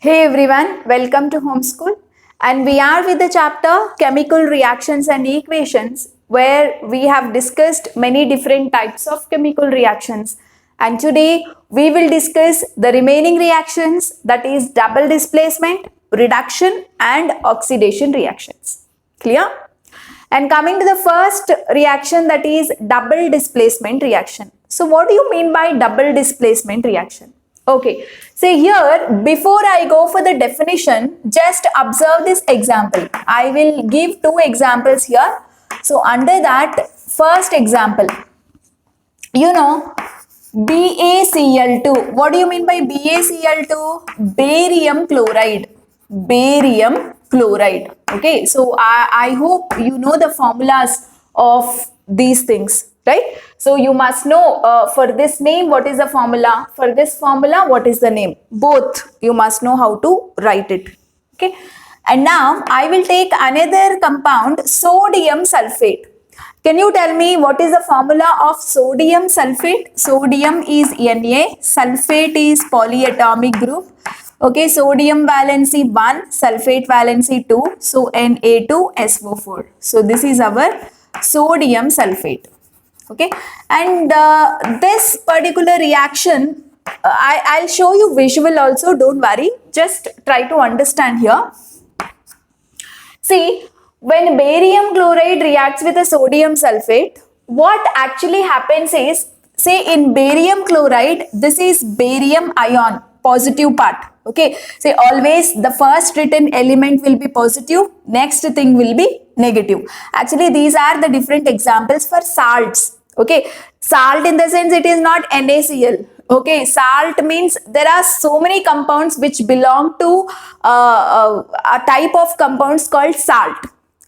Hey everyone, welcome to Homeschool. And we are with the chapter Chemical Reactions and Equations, where we have discussed many different types of chemical reactions. And today we will discuss the remaining reactions, that is double displacement, reduction and oxidation reactions. Clear? And coming to the first reaction, that is double displacement reaction. So what do you mean by double displacement reaction? Okay, so here before I go for the definition, just observe this example. I will give two examples here. So under that first example, BaCl2. What do you mean by BaCl2? Barium chloride. Barium chloride. Okay, so I hope you know the formulas of these things, right? So you must know for this name what is the formula, for this formula what is the name. Both you must know how to write it. Okay, and now I will take another compound, sodium sulfate. Can you tell me what is the formula of sodium sulfate? Sodium is Na, sulfate is polyatomic group. Okay, sodium valency 1, sulfate valency 2, so Na2SO4. So this is our sodium sulfate. Okay, and this particular reaction, I'll show you visual also, don't worry, just try to understand here. See, when barium chloride reacts with a sodium sulfate, what actually happens is, say in barium chloride, this is barium ion, positive part. Okay, say always the first written element will be positive, next thing will be negative. Actually, these are the different examples for salts. Okay, salt in the sense it is not NaCl. Okay, salt means there are so many compounds which belong to a type of compounds called salt.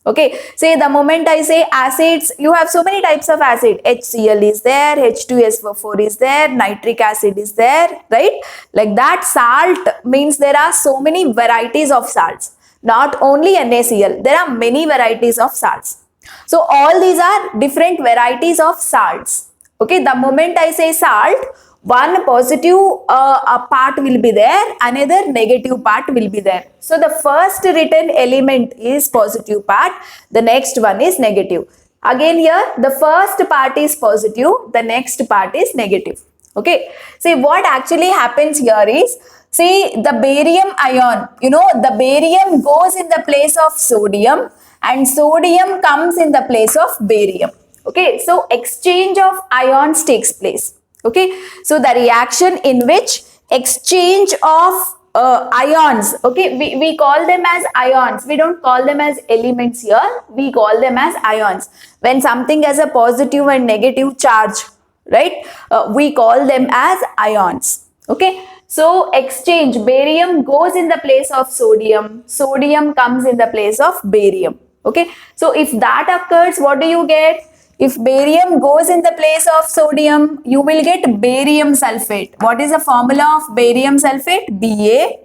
Okay, say the moment I say acids, you have so many types of acid. HCl is there, H2SO4 is there, nitric acid is there, right? Like that, salt means there are so many varieties of salts. Not only NaCl, there are many varieties of salts. So all these are different varieties of salts. Okay, the moment I say salt, one positive part will be there, another negative part will be there. So the first written element is positive part, the next one is negative. Again here, the first part is positive, the next part is negative. Okay, see what actually happens here is, see the barium ion, the barium goes in the place of sodium and sodium comes in the place of barium. Okay, so exchange of ions takes place. Okay, so the reaction in which exchange of ions, okay, we call them as ions, we don't call them as elements here, we call them as ions. When something has a positive and negative charge, right, we call them as ions. Okay, so exchange, barium goes in the place of sodium, sodium comes in the place of barium. Okay, so if that occurs, what do you get? If barium goes in the place of sodium, you will get barium sulfate. What is the formula of barium sulfate? Ba.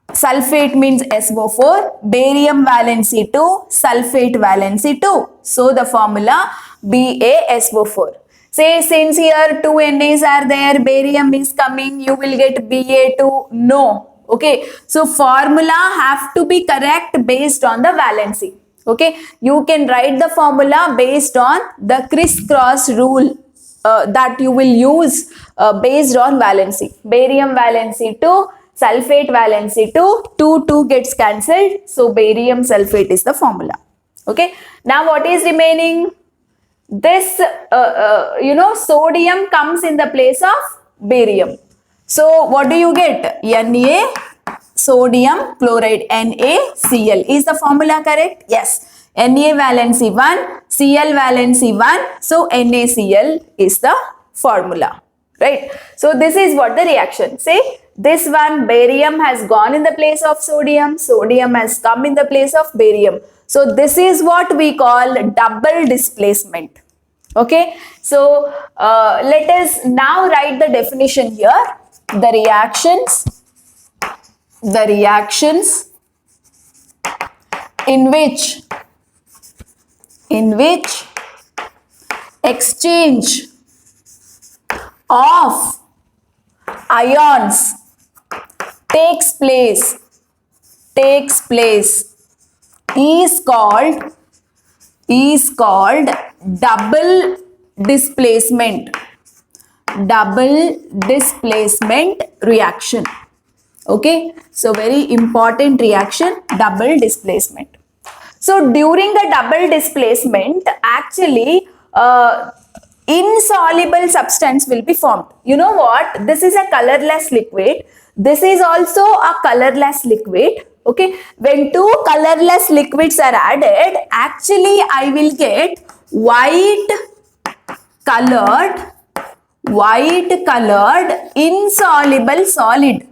Sulfate means SO4. Barium valency 2. Sulfate valency 2. So the formula BaSO4. Say since here 2 Nas are there, barium is coming, you will get Ba2. No. Okay. So formula have to be correct based on the valency. Okay, you can write the formula based on the crisscross rule that you will use based on valency. Barium valency 2, sulfate valency 2, 2 gets cancelled. So barium sulfate is the formula. Okay, now what is remaining? This, sodium comes in the place of barium. So what do you get? Na sodium chloride, NaCl. Is the formula correct? Yes. Na valency 1, Cl valency 1. So NaCl is the formula. Right? So this is what the reaction. Say this one, barium has gone in the place of sodium, sodium has come in the place of barium. So this is what we call double displacement. Okay? So let us now write the definition here. The reactions in which exchange of ions takes place is called double displacement reaction. Okay, so very important reaction, double displacement. So during a double displacement, actually insoluble substance will be formed. You know what? This is a colorless liquid. This is also a colorless liquid. Okay, when two colorless liquids are added, actually I will get white colored insoluble solid.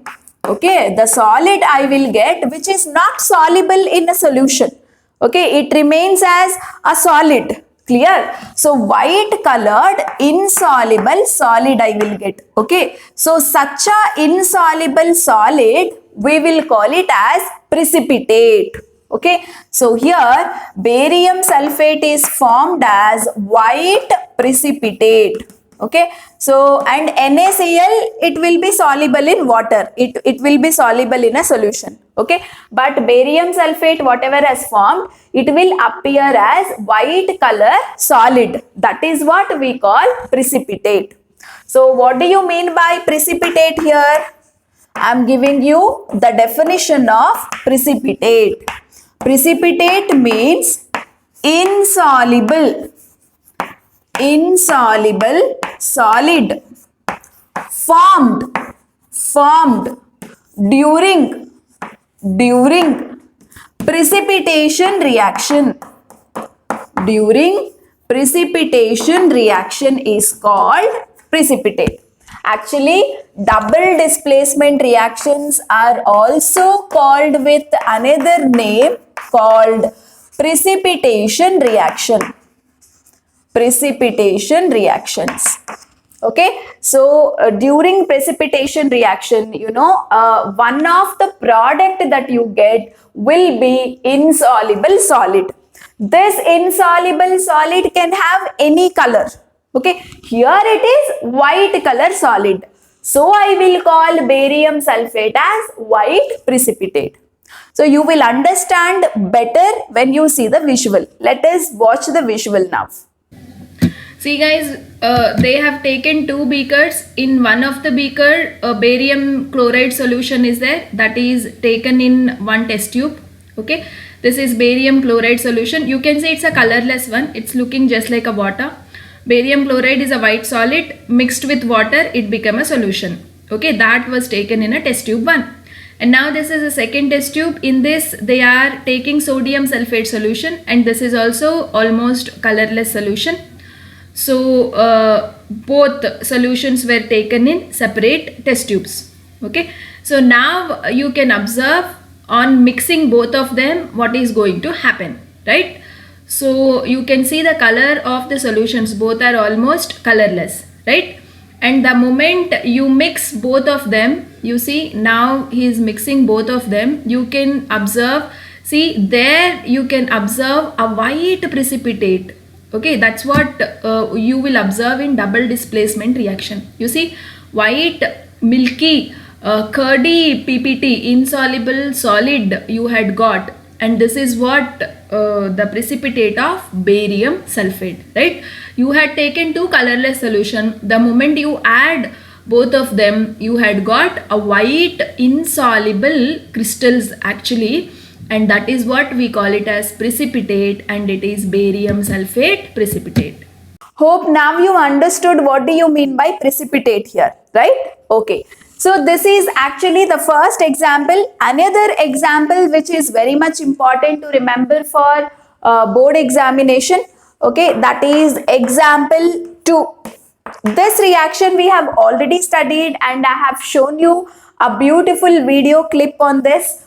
Okay, the solid I will get which is not soluble in a solution. Okay, it remains as a solid. Clear? So white colored insoluble solid I will get. Okay, so such a insoluble solid we will call it as precipitate. Okay, so here barium sulfate is formed as white precipitate. Okay, so and NaCl, it will be soluble in water. It will be soluble in a solution. Okay, but barium sulfate, whatever has formed, it will appear as white color solid. That is what we call precipitate. So what do you mean by precipitate here? I am giving you the definition of precipitate. Precipitate means insoluble solid formed during precipitation reaction. During precipitation reaction is called precipitate. Actually, double displacement reactions are also called with another name called precipitation reaction. Precipitation reactions. Okay, so during precipitation reaction, you know, one of the product that you get will be insoluble solid. This insoluble solid can have any color. Okay, here it is white color solid. So I will call barium sulfate as white precipitate. So you will understand better when you see the visual. Let us watch the visual now. See guys, they have taken two beakers. In one of the beaker, a barium chloride solution is there, that is taken in one test tube. Okay, this is barium chloride solution. You can say it's a colorless one. It's looking just like a water. Barium chloride is a white solid. Mixed with water, it became a solution. Okay, that was taken in a test tube 1. And now this is a second test tube. In this, they are taking sodium sulfate solution, and this is also almost colorless solution. So both solutions were taken in separate test tubes. Okay, so now you can observe on mixing both of them what is going to happen, right? So you can see the color of the solutions, both are almost colorless, right? And the moment you mix both of them, you see now he is mixing both of them, you can observe, see there you can observe a white precipitate. Okay, that's what you will observe in double displacement reaction. You see white milky curdy PPT, insoluble solid you had got, and this is what the precipitate of barium sulfate, right? You had taken two colorless solution. The moment you add both of them, you had got a white insoluble crystals actually, and that is what we call it as precipitate, and it is barium sulfate precipitate. Hope now you understood what do you mean by precipitate here, right? Okay. So this is actually the first example. Another example which is very much important to remember for board examination. Okay, that is example 2. This reaction we have already studied, and I have shown you a beautiful video clip on this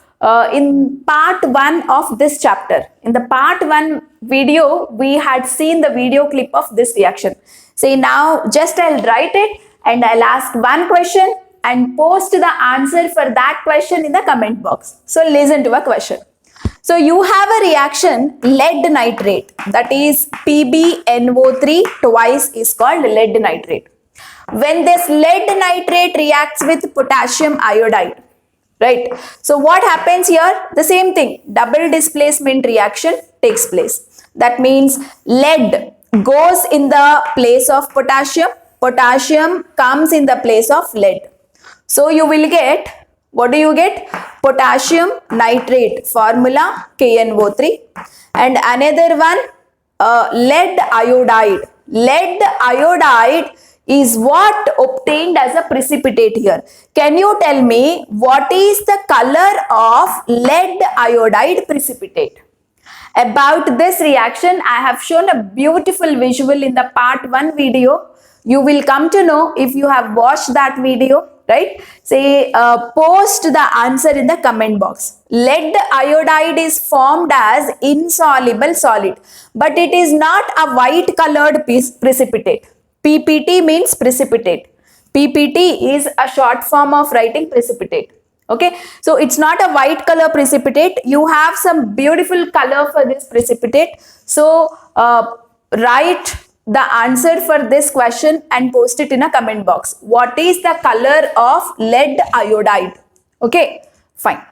in part 1 of this chapter. In the part 1 video, we had seen the video clip of this reaction. See, now just I'll write it and I'll ask one question and post the answer for that question in the comment box. So listen to a question. So you have a reaction lead nitrate, that is PbNO3 twice is called lead nitrate. When this lead nitrate reacts with potassium iodide, right? So what happens here? The same thing, double displacement reaction takes place. That means lead goes in the place of potassium, potassium comes in the place of lead. So you will get, what do you get? Potassium nitrate, formula KNO3, and another one, lead iodide. Lead iodide is what obtained as a precipitate here. Can you tell me what is the color of lead iodide precipitate? About this reaction, I have shown a beautiful visual in the part 1 video. You will come to know if you have watched that video, right? Say, post the answer in the comment box. Lead iodide is formed as insoluble solid, but it is not a white colored precipitate. PPT means precipitate. PPT is a short form of writing precipitate. Okay, so it's not a white color precipitate. You have some beautiful color for this precipitate. So write the answer for this question and post it in a comment box. What is the color of lead iodide? Okay, fine.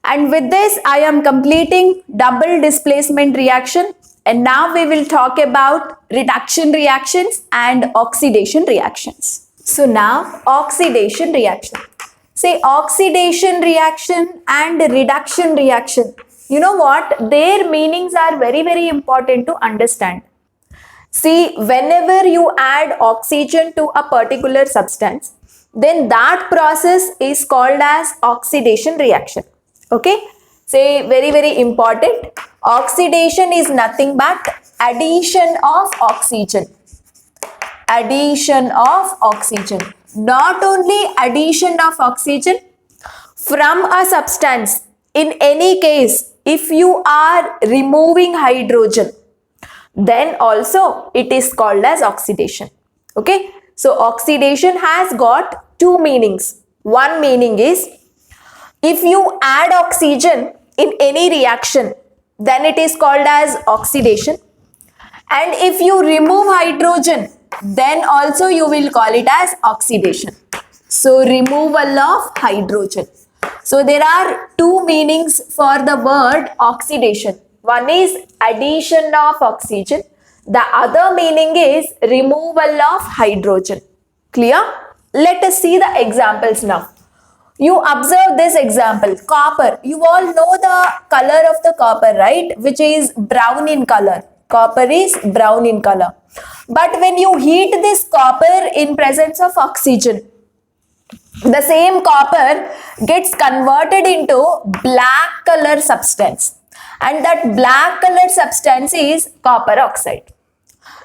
And with this, I am completing double displacement reaction. And now we will talk about reduction reactions and oxidation reactions. So now oxidation reaction. Say oxidation reaction and reduction reaction. You know what? Their meanings are very, very important to understand. See, whenever you add oxygen to a particular substance, then that process is called as oxidation reaction. Okay? Say, very, very important. Oxidation is nothing but addition of oxygen. Addition of oxygen. Not only addition of oxygen from a substance. In any case, if you are removing hydrogen, then also it is called as oxidation. Okay, so oxidation has got two meanings. One meaning is, if you add oxygen in any reaction, then it is called as oxidation. And if you remove hydrogen, then also you will call it as oxidation. So removal of hydrogen. So there are two meanings for the word oxidation. One is addition of oxygen. The other meaning is removal of hydrogen. Clear? Let us see the examples now. You observe this example, copper. You all know the color of the copper, right? Which is brown in color. Copper is brown in color. But when you heat this copper in presence of oxygen, the same copper gets converted into black color substance. And that black color substance is copper oxide.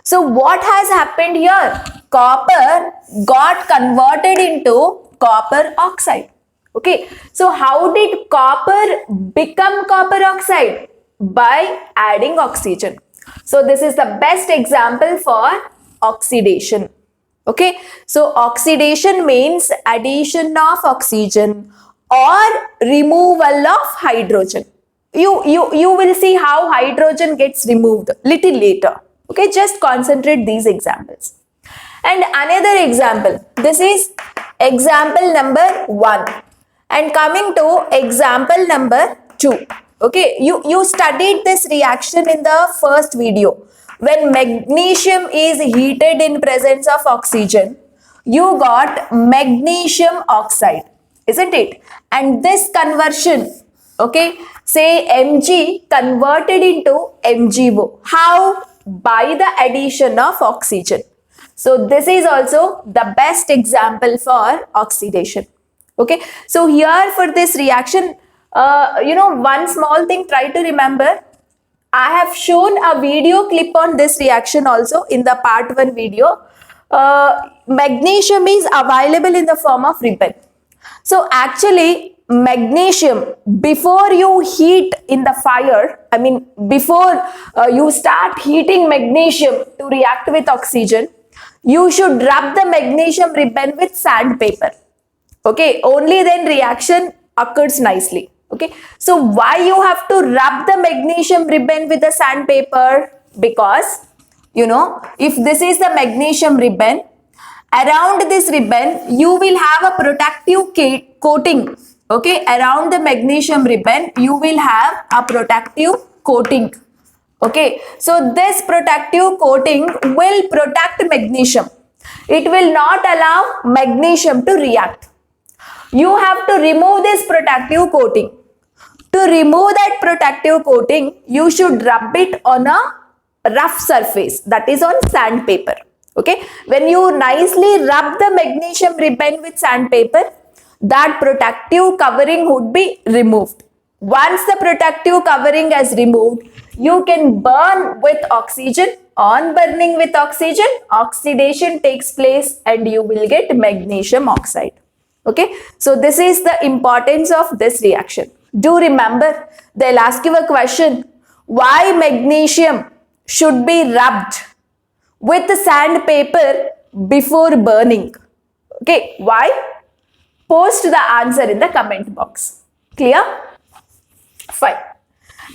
So what has happened here? Copper got converted into copper oxide. Okay, so how did copper become copper oxide? By adding oxygen. So this is the best example for oxidation. Okay, so oxidation means addition of oxygen or removal of hydrogen. You will see how hydrogen gets removed little later. Okay, just concentrate these examples. And another example, this is example number 1. And coming to example number 2. Okay, you studied this reaction in the first video. When magnesium is heated in presence of oxygen, you got magnesium oxide, isn't it? And this conversion, okay, say Mg converted into MgO. How? By the addition of oxygen. So this is also the best example for oxidation. Okay, so here for this reaction, one small thing, try to remember. I have shown a video clip on this reaction also in the part 1 video. Magnesium is available in the form of ribbon. So actually magnesium, before you heat in the fire, before you start heating magnesium to react with oxygen, you should rub the magnesium ribbon with sandpaper. Okay, only then reaction occurs nicely. Okay, so why you have to rub the magnesium ribbon with the sandpaper? Because, if this is the magnesium ribbon, around this ribbon, you will have a protective coating Okay, around the magnesium ribbon, you will have a protective coating. Okay, so this protective coating will protect magnesium. It will not allow magnesium to react. You have to remove this protective coating. To remove that protective coating, you should rub it on a rough surface, that is on sandpaper. Okay, when you nicely rub the magnesium ribbon with sandpaper, that protective covering would be removed. Once the protective covering is removed, you can burn with oxygen. On burning with oxygen, oxidation takes place and you will get magnesium oxide. Okay, so this is the importance of this reaction. Do remember, they'll ask you a question, why magnesium should be rubbed with sandpaper before burning? Okay, why? Post the answer in the comment box. Clear? Fine.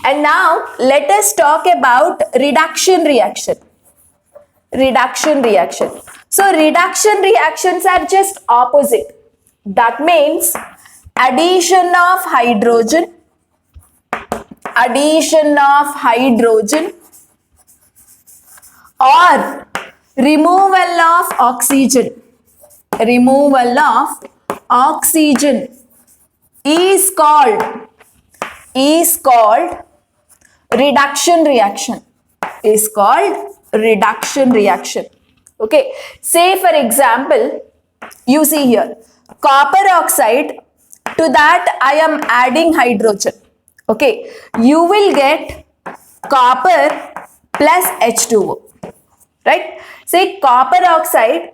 And now let us talk about reduction reaction. Reduction reaction. So reduction reactions are just opposite. That means addition of hydrogen or removal of oxygen is called reduction reaction. Okay, say for example, you see here copper oxide, to that I am adding hydrogen. Okay, you will get copper plus H2O, right? Say copper oxide,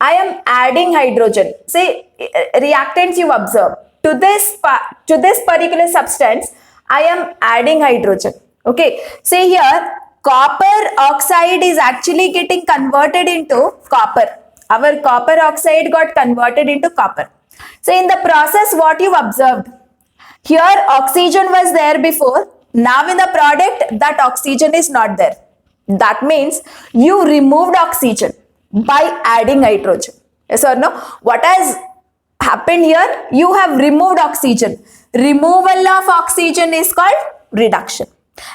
I am adding hydrogen. Say reactants you observe, to this particular substance I am adding hydrogen. Okay, say here copper oxide is actually getting converted into copper. Our copper oxide got converted into copper. So in the process, what you observed, here oxygen was there before, now in the product that oxygen is not there. That means you removed oxygen by adding hydrogen. Yes or no? What has happened here? You have removed oxygen. Removal of oxygen is called reduction.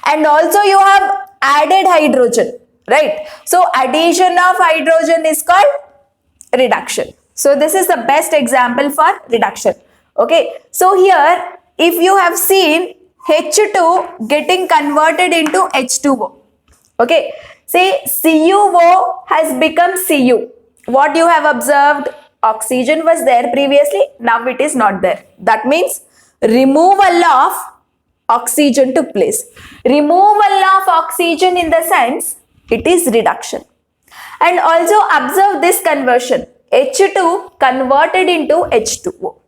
And also you have added hydrogen, right? So addition of hydrogen is called reduction. So this is the best example for reduction. Okay, so here if you have seen H2 getting converted into H2O. Okay, say CuO has become Cu. What you have observed, oxygen was there previously, now it is not there. That means removal of oxygen took place. Removal of oxygen in the sense it is reduction. And also observe this conversion, H2 converted into H2O.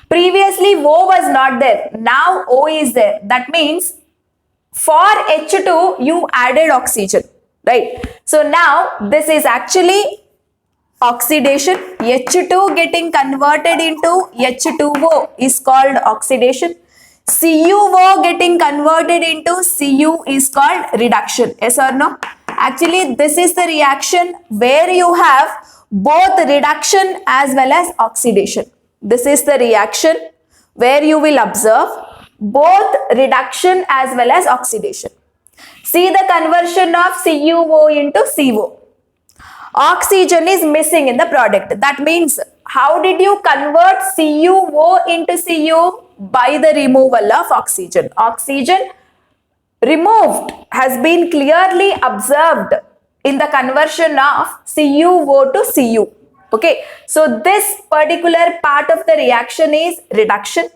Previously O was not there, now O is there. That means for H2 you added oxygen, right? So now this is actually oxidation. H2 getting converted into H2O is called oxidation. CuO getting converted into Cu is called reduction. Yes or no? Actually, this is the reaction where you have both reduction as well as oxidation. This is the reaction where you will observe both reduction as well as oxidation. See the conversion of CuO into CO. Oxygen is missing in the product. That means how did you convert CuO into Cu? By the removal of oxygen. Oxygen removed has been clearly observed in the conversion of CuO to Cu. Okay, so this particular part of the reaction is reduction.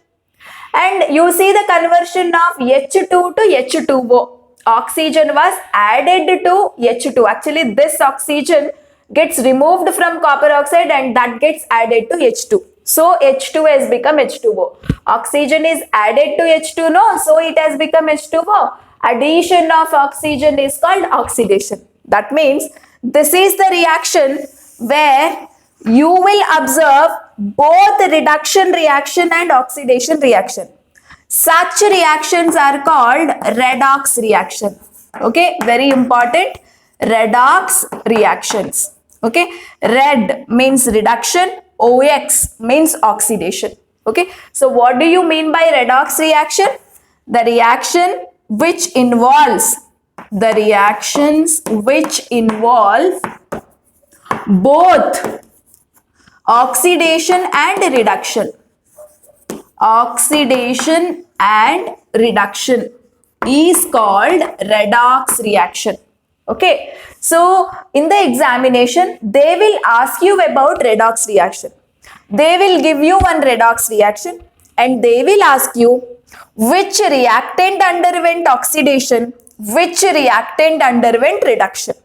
And you see the conversion of H2 to H2O. Oxygen was added to H2. Actually, this oxygen gets removed from copper oxide and that gets added to H2. So H2 has become H2O. Oxygen is added to H2, no? So it has become H2O. Addition of oxygen is called oxidation. That means this is the reaction where you will observe both reduction reaction and oxidation reaction. Such reactions are called redox reaction. Okay, very important. Redox reactions. Okay, red means reduction, OX means oxidation. Okay, so what do you mean by redox reaction? The reactions which involve both oxidation and reduction. Oxidation and reduction is called redox reaction. Okay, so in the examination, they will ask you about redox reaction. They will give you one redox reaction and they will ask you which reactant underwent oxidation, which reactant underwent reduction.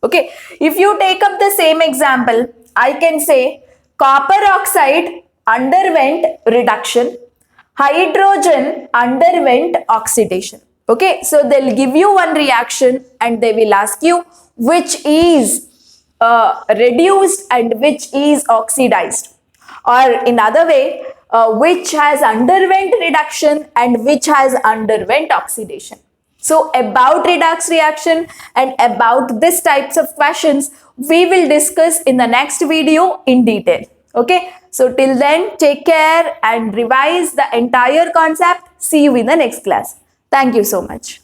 Okay, if you take up the same example, I can say copper oxide underwent reduction, hydrogen underwent oxidation. Okay, so they'll give you one reaction and they will ask you which is reduced and which is oxidized, or in other way, which has underwent reduction and which has underwent oxidation. So about redox reaction and about this types of questions we will discuss in the next video in detail. Okay, so till then, take care and revise the entire concept. See you in the next class. Thank you so much.